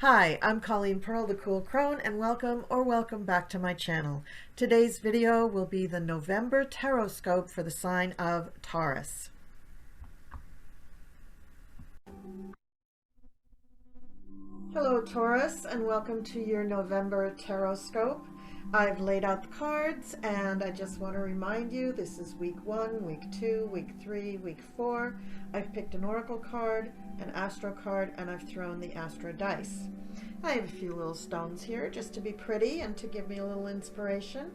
Hi, I'm Colleen Pearl, the Cool Crone, and welcome back to my channel. Today's video will be the November Tarot-scope for the sign of Taurus. Hello Taurus, and welcome to your November Tarot-scope. I've laid out the cards, and I just want to remind you this is week 1, week 2, week 3, week 4. I've picked an oracle card, an astro card, and I've thrown the astro dice. I have a few little stones here just to be pretty and to give me a little inspiration.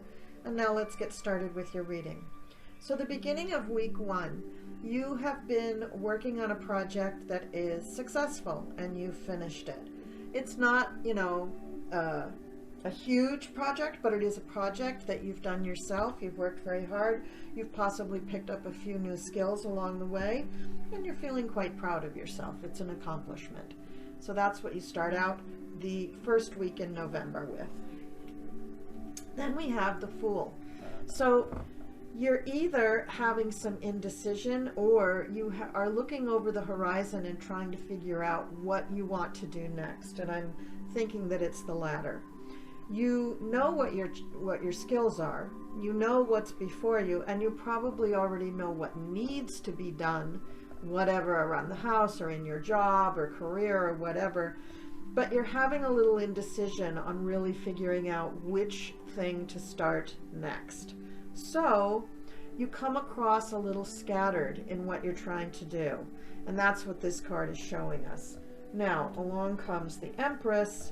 And now let's get started with your reading. So the beginning of week 1, you have been working on a project that is successful and you finished it. It's not, a huge project, but it is a project that you've done yourself. You've worked very hard. You've possibly picked up a few new skills along the way, and you're feeling quite proud of yourself. It's an accomplishment. So that's what you start out the first week in November with. Then we have the Fool. So you're either having some indecision or you are looking over the horizon and trying to figure out what you want to do next. And I'm thinking that it's the latter. You know what your skills are, you know what's before you, and you probably already know what needs to be done, whatever, around the house or in your job or career or whatever, but you're having a little indecision on really figuring out which thing to start next. So you come across a little scattered in what you're trying to do, and that's what this card is showing us. Now along comes the Empress,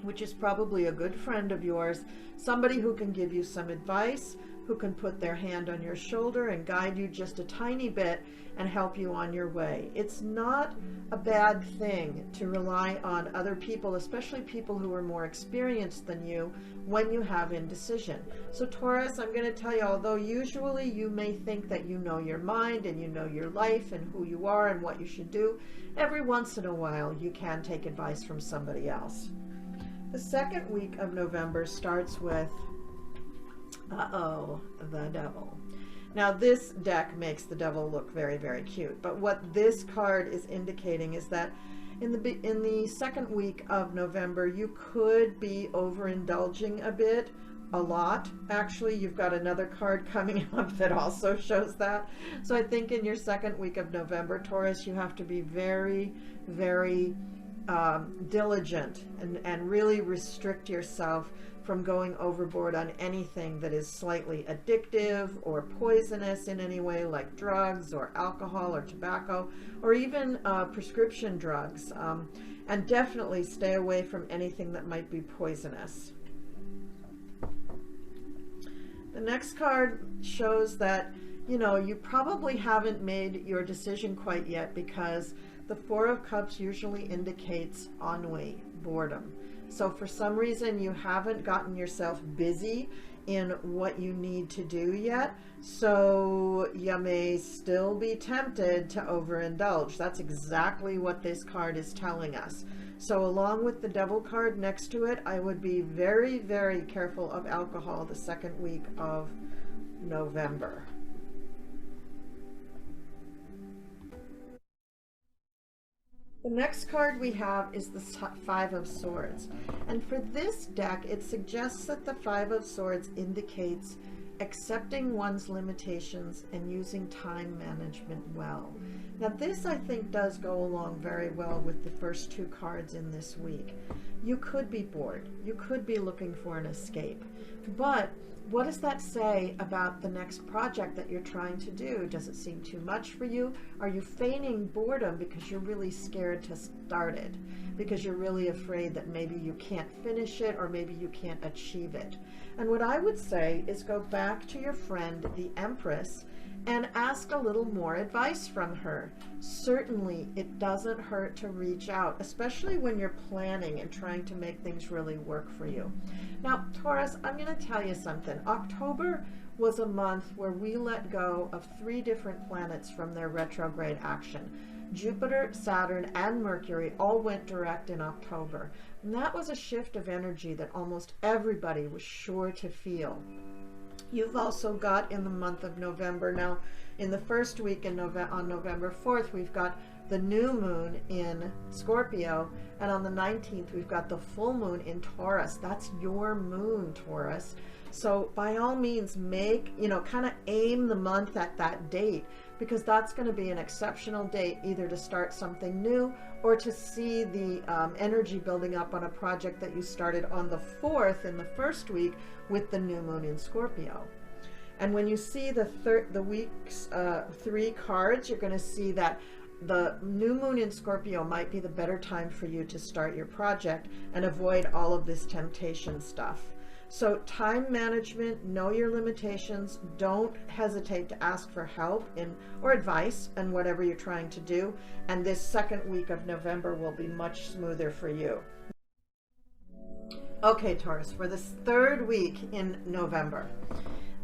which is probably a good friend of yours, somebody who can give you some advice, who can put their hand on your shoulder and guide you just a tiny bit and help you on your way. It's not a bad thing to rely on other people, especially people who are more experienced than you, when you have indecision. So Taurus, I'm going to tell you, although usually you may think that you know your mind and you know your life and who you are and what you should do, every once in a while you can take advice from somebody else. The second week of November starts with, the Devil. Now this deck makes the Devil look very, very cute, but what this card is indicating is that in the second week of November, you could be overindulging a lot. Actually, you've got another card coming up that also shows that. So I think in your second week of November, Taurus, you have to be very, very diligent and really restrict yourself from going overboard on anything that is slightly addictive or poisonous in any way, like drugs or alcohol or tobacco or even prescription drugs, and definitely stay away from anything that might be poisonous. The next card shows that you probably haven't made your decision quite yet, because the Four of Cups usually indicates ennui, boredom. So for some reason you haven't gotten yourself busy in what you need to do yet, so you may still be tempted to overindulge. That's exactly what this card is telling us. So along with the Devil card next to it, I would be very, very careful of alcohol the second week of November. The next card we have is the Five of Swords. And for this deck, it suggests that the Five of Swords indicates accepting one's limitations and using time management well. Now this, I think, does go along very well with the first two cards in this week. You could be bored. You could be looking for an escape. But what does that say about the next project that you're trying to do? Does it seem too much for you? Are you feigning boredom because you're really scared to start it? Because you're really afraid that maybe you can't finish it or maybe you can't achieve it? And what I would say is go back to your friend, the Empress, and ask a little more advice from her. Certainly, it doesn't hurt to reach out, especially when you're planning and trying to make things really work for you. Now, Taurus, I'm going to tell you something. October was a month where we let go of 3 different planets from their retrograde action. Jupiter, Saturn, and Mercury all went direct in October. And that was a shift of energy that almost everybody was sure to feel. You've also got in the month of November, now In the first week on November 4th, we've got the new moon in Scorpio, and on the 19th, we've got the full moon in Taurus. That's your moon, Taurus. So by all means, make, kind of aim the month at that date, because that's going to be an exceptional date, either to start something new or to see the energy building up on a project that you started on the 4th in the first week with the new moon in Scorpio. And when you see the week's 3 cards, you're going to see that the new moon in Scorpio might be the better time for you to start your project and avoid all of this temptation stuff. So time management, know your limitations, don't hesitate to ask for help or advice in whatever you're trying to do. And this second week of November will be much smoother for you. Okay, Taurus, for this third week in November,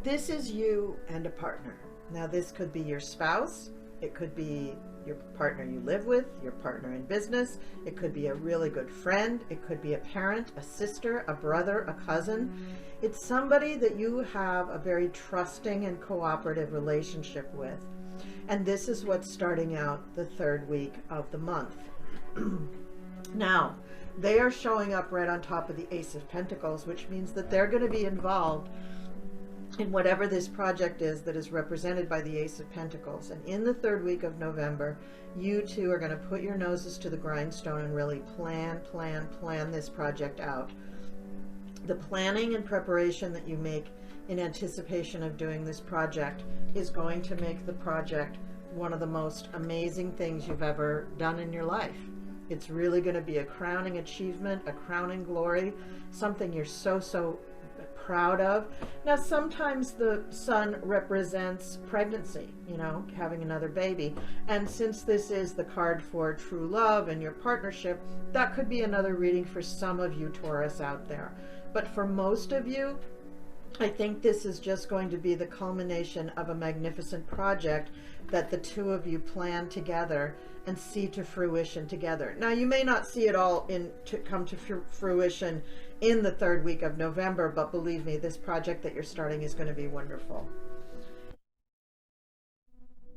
this is you and a partner. Now this could be your spouse, it could be your partner you live with, your partner in business, it could be a really good friend, it could be a parent, a sister, a brother, a cousin. It's somebody that you have a very trusting and cooperative relationship with. And this is what's starting out the third week of the month. Now, they are showing up right on top of the Ace of Pentacles, which means that they're going to be involved in whatever this project is that is represented by the Ace of Pentacles. And in the third week of November, you two are going to put your noses to the grindstone and really plan this project out. The planning and preparation that you make in anticipation of doing this project is going to make the project one of the most amazing things you've ever done in your life. It's really going to be a crowning achievement, a crowning glory, something you're so proud of. Now, sometimes the sun represents pregnancy, having another baby. And since this is the card for true love and your partnership, that could be another reading for some of you Taurus out there. But for most of you, I think this is just going to be the culmination of a magnificent project that the two of you plan together and see to fruition together. Now, you may not see it all come to fruition in the third week of November, but believe me, this project that you're starting is going to be wonderful.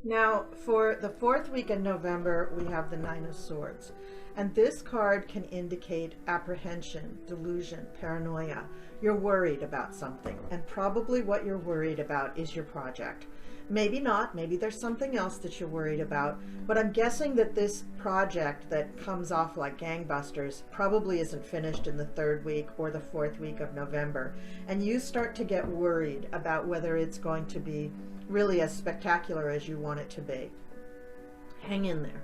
Now, for the fourth week in November, we have the Nine of Swords. And this card can indicate apprehension, delusion, paranoia. You're worried about something, and probably what you're worried about is your project. Maybe not, maybe there's something else that you're worried about, but I'm guessing that this project that comes off like gangbusters probably isn't finished in the third week or the fourth week of November. And you start to get worried about whether it's going to be really as spectacular as you want it to be. Hang in there.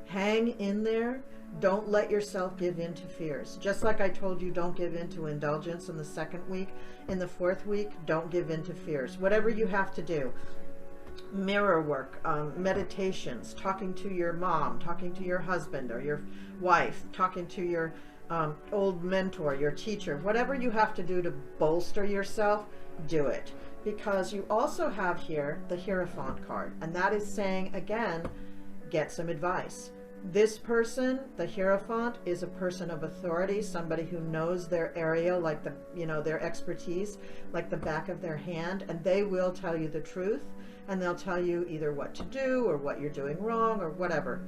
Hang in there. Don't let yourself give in to fears. Just like I told you, don't give in to indulgence in the second week. In the fourth week, don't give in to fears. Whatever you have to do. Mirror work, meditations, talking to your mom, talking to your husband or your wife, talking to your old mentor, your teacher, whatever you have to do to bolster yourself, do it. Because you also have here the Hierophant card, and that is saying, again, get some advice. This person, the Hierophant, is a person of authority, somebody who knows their area, like their expertise, like the back of their hand, and they will tell you the truth, and they'll tell you either what to do or what you're doing wrong or whatever.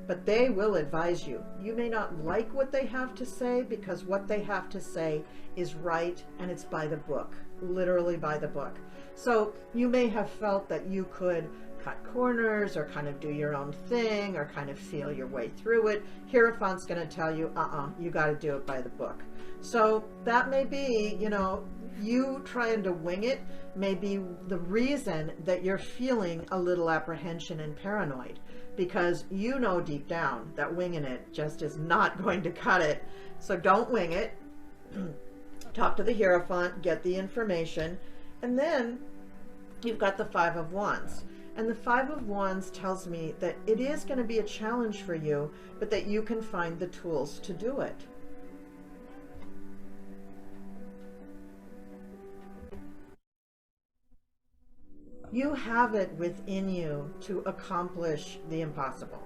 But they will advise you. You may not like what they have to say, because what they have to say is right, and it's by the book, literally by the book. So you may have felt that you could cut corners or kind of do your own thing or kind of feel your way through it. Hierophant's going to tell you, you got to do it by the book. So that may be, you trying to wing it may be the reason that you're feeling a little apprehension and paranoid, because you know deep down that winging it just is not going to cut it. So don't wing it. Talk to the Hierophant, get the information, and then you've got the Five of Wands. And the Five of Wands tells me that it is going to be a challenge for you, but that you can find the tools to do it. You have it within you to accomplish the impossible.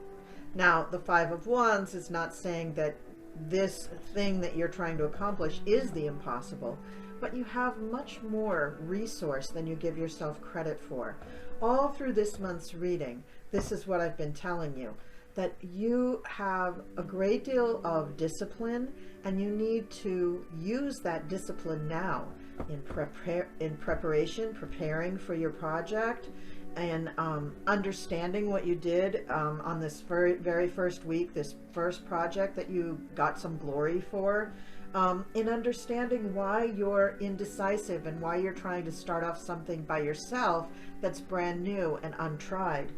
Now, the Five of Wands is not saying that this thing that you're trying to accomplish is the impossible, but you have much more resource than you give yourself credit for. All through this month's reading, this is what I've been telling you, that you have a great deal of discipline, and you need to use that discipline now in preparation, preparing for your project, and understanding what you did on this very first week, this first project that you got some glory for, in understanding why you're indecisive and why you're trying to start off something by yourself that's brand new and untried.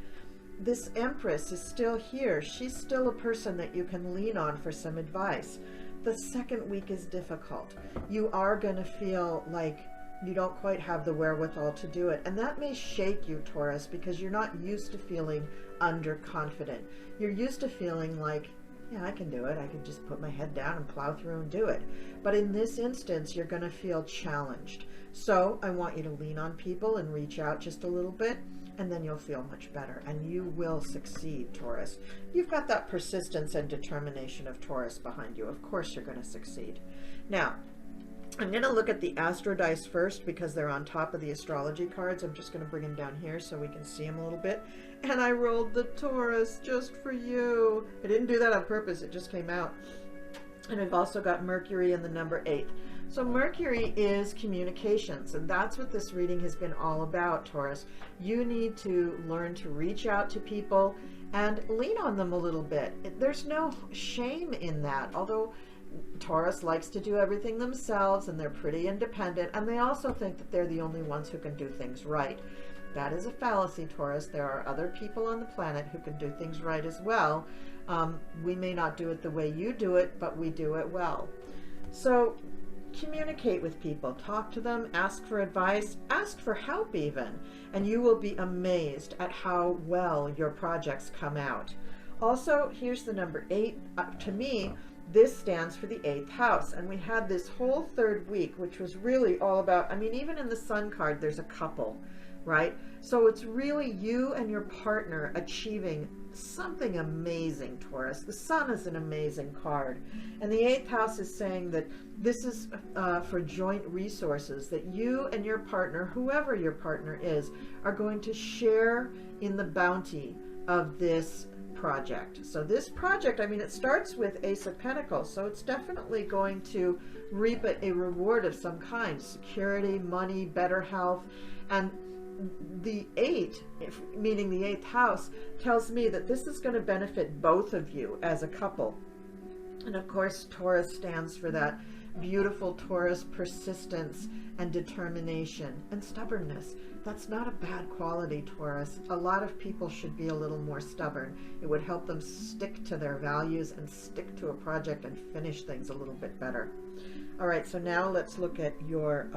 This Empress is still here. She's still a person that you can lean on for some advice. The second week is difficult. You are going to feel like you don't quite have the wherewithal to do it. And that may shake you, Taurus, because you're not used to feeling underconfident. You're used to feeling like, yeah, I can do it. I can just put my head down and plow through and do it. But in this instance, you're going to feel challenged. So I want you to lean on people and reach out just a little bit, and then you'll feel much better, and you will succeed, Taurus. You've got that persistence and determination of Taurus behind you. Of course you're going to succeed. Now, I'm going to look at the astro dice first because they're on top of the astrology cards. I'm just going to bring them down here so we can see them a little bit. And I rolled the Taurus just for you. I didn't do that on purpose. It just came out. And I've also got Mercury in the number 8. So Mercury is communications, and that's what this reading has been all about, Taurus. You need to learn to reach out to people and lean on them a little bit. There's no shame in that, although Taurus likes to do everything themselves, and they're pretty independent, and they also think that they're the only ones who can do things right. That is a fallacy, Taurus. There are other people on the planet who can do things right as well. We may not do it the way you do it, but we do it well. So communicate with people, talk to them, ask for advice, ask for help even, and you will be amazed at how well your projects come out. Also, here's the number 8. To me, this stands for the 8th house, and we had this whole third week, which was really all about, I mean, even in the Sun card, there's a couple, right? So it's really you and your partner achieving something amazing, Taurus. The Sun is an amazing card, and the 8th house is saying that this is for joint resources, that you and your partner, whoever your partner is, are going to share in the bounty of this project. So this project, I mean, it starts with Ace of Pentacles, so it's definitely going to reap a reward of some kind: security, money, better health. And the 8, meaning the 8th house, tells me that this is going to benefit both of you as a couple. And of course, Taurus stands for that beautiful Taurus persistence and determination and stubbornness. That's not a bad quality, Taurus. A lot of people should be a little more stubborn. It would help them stick to their values and stick to a project and finish things a little bit better. All right, so now let's look at your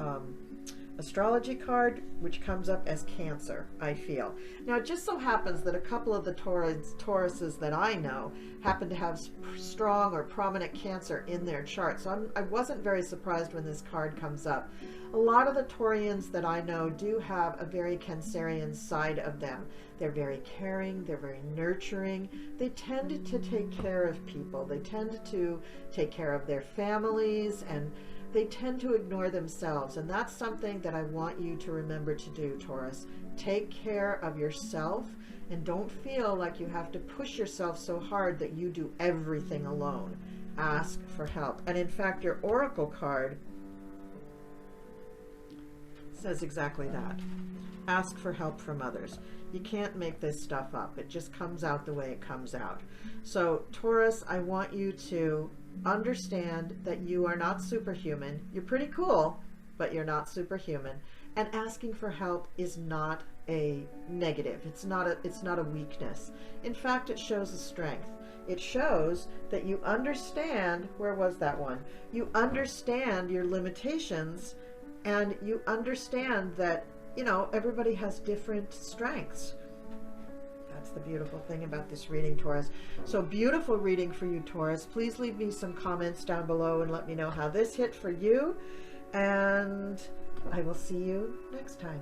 astrology card, which comes up as Cancer, I feel. Now, it just so happens that a couple of the Tauruses that I know happen to have strong or prominent Cancer in their chart. So I wasn't very surprised when this card comes up. A lot of the Taurians that I know do have a very Cancerian side of them. They're very caring, they're very nurturing. They tend to take care of people. They tend to take care of their families, and they tend to ignore themselves, and that's something that I want you to remember to do, Taurus. Take care of yourself, and don't feel like you have to push yourself so hard that you do everything alone. Ask for help. And in fact, your oracle card says exactly that. Ask for help from others. You can't make this stuff up. It just comes out the way it comes out. So, Taurus, I want you to understand that you are not superhuman. You're pretty cool, but you're not superhuman. And asking for help is not a negative. It's not a weakness. In fact, it shows a strength. It shows that you understand, where was that one? You understand your limitations, and you understand that, you know, everybody has different strengths. That's the beautiful thing about this reading, Taurus. So beautiful reading for you, Taurus. Please leave me some comments down below and let me know how this hit for you. And I will see you next time.